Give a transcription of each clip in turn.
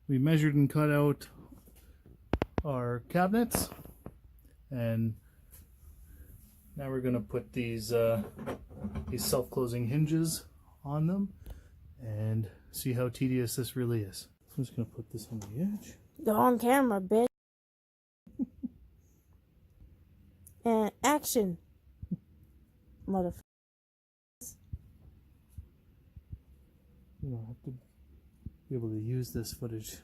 we measured and cut out our cabinets, and now we're gonna put these self-closing hinges on them and see how tedious this really is. So I'm just gonna put this on the edge. You're on camera, bitch. And action. Motherfucker. You don't have to be able to use this footage.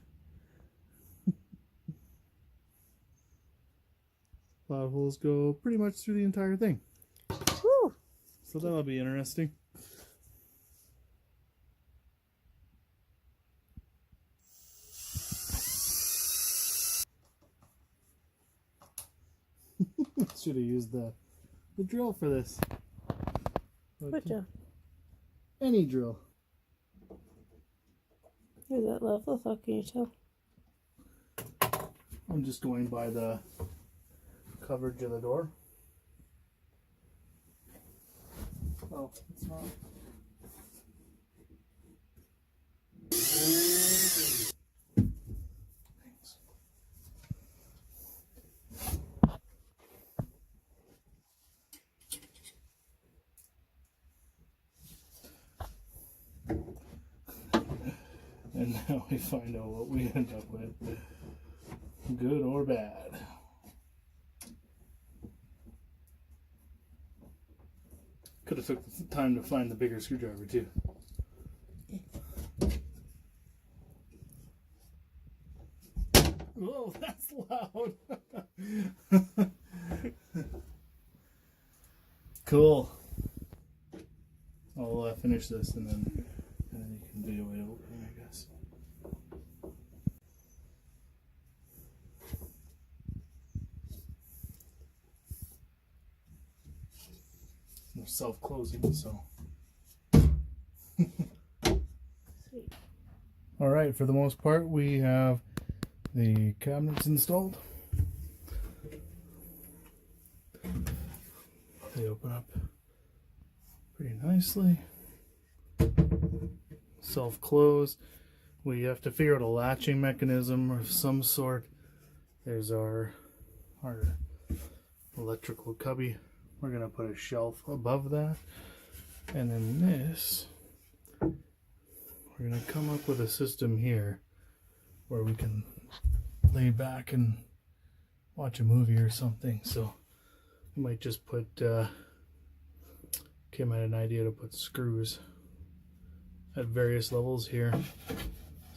Plot holes go pretty much through the entire thing. Woo. So that'll be interesting. Should have used the drill for this. What drill? Any drill. Is that level? How can you tell? I'm just going by the coverage of the door. Oh, it's not. Thanks. And now we find out what we end up with, good or bad. Could have took the time to find the bigger screwdriver too. Whoa, that's loud. Cool. I'll finish this and then you can video it opening, I guess. They're self-closing, so. Sweet. All right, for the most part, we have the cabinets installed. They open up pretty nicely. Self-close. We have to figure out a latching mechanism of some sort. There's our electrical cubby. We're gonna put a shelf above that, and then this, we're gonna come up with a system here where we can lay back and watch a movie or something. So we might just put Kim had an idea to put screws at various levels here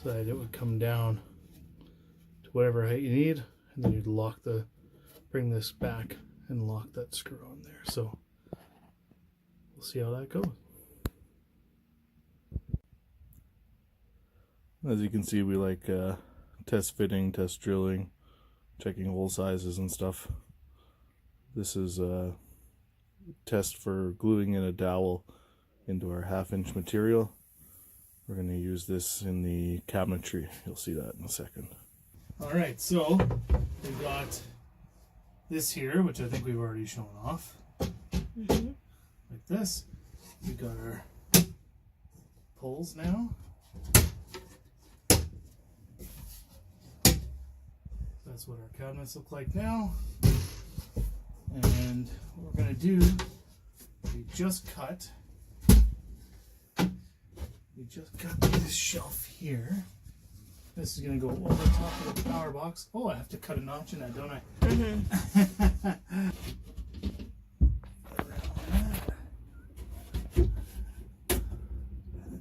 so that it would come down to whatever height you need, and then you'd bring this back and lock that screw on there. So we'll see how that goes. As you can see, we like test fitting, test drilling, checking hole sizes and stuff. This is a test for gluing in a dowel into our 1/2-inch material. We're going to use this in the cabinetry. You'll see that in a second. Alright, so we've got this here, which I think we've already shown off. Like this. We've got our poles now. That's what our cabinets look like now. And what we're going to do, we just cut this shelf here. This is going to go over top of the power box. Oh, I have to cut a notch in that, don't I? And then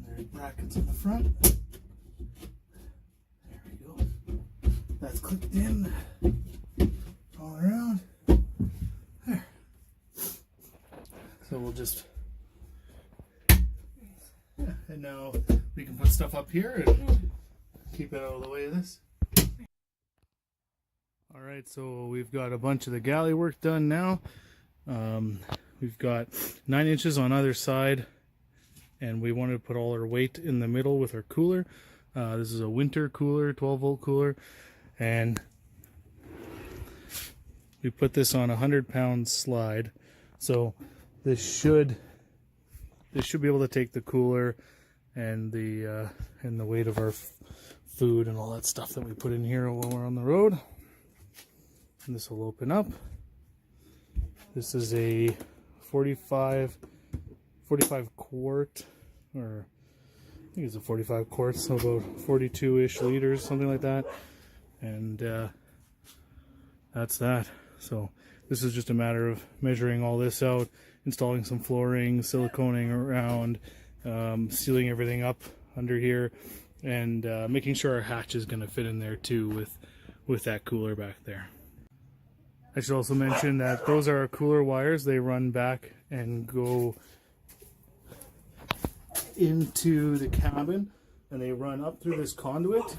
there's brackets in the front. There we go. That's clipped in all around. There. So we'll just... Yeah, and now we can put stuff up here and keep it out of the way of this. Alright, so we've got a bunch of the galley work done now. We've got 9 inches on either side, and we wanted to put all our weight in the middle with our cooler. This is a winter cooler, 12-volt cooler, and we put this on a 100-pound slide. So this should be able to take the cooler and the weight of our food and all that stuff that we put in here when we're on the road. And this will open up. This is a 45 quart, or I think it's a 45 quarts, so about 42-ish liters, something like that. And that's that. So this is just a matter of measuring all this out, installing some flooring, siliconing around, sealing everything up under here, and making sure our hatch is going to fit in there too with that cooler back there. I should also mention that those are our cooler wires. They run back and go into the cabin, and they run up through this conduit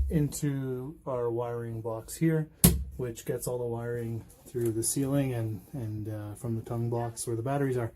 into our wiring box here, which gets all the wiring through the ceiling and from the tongue box where the batteries are.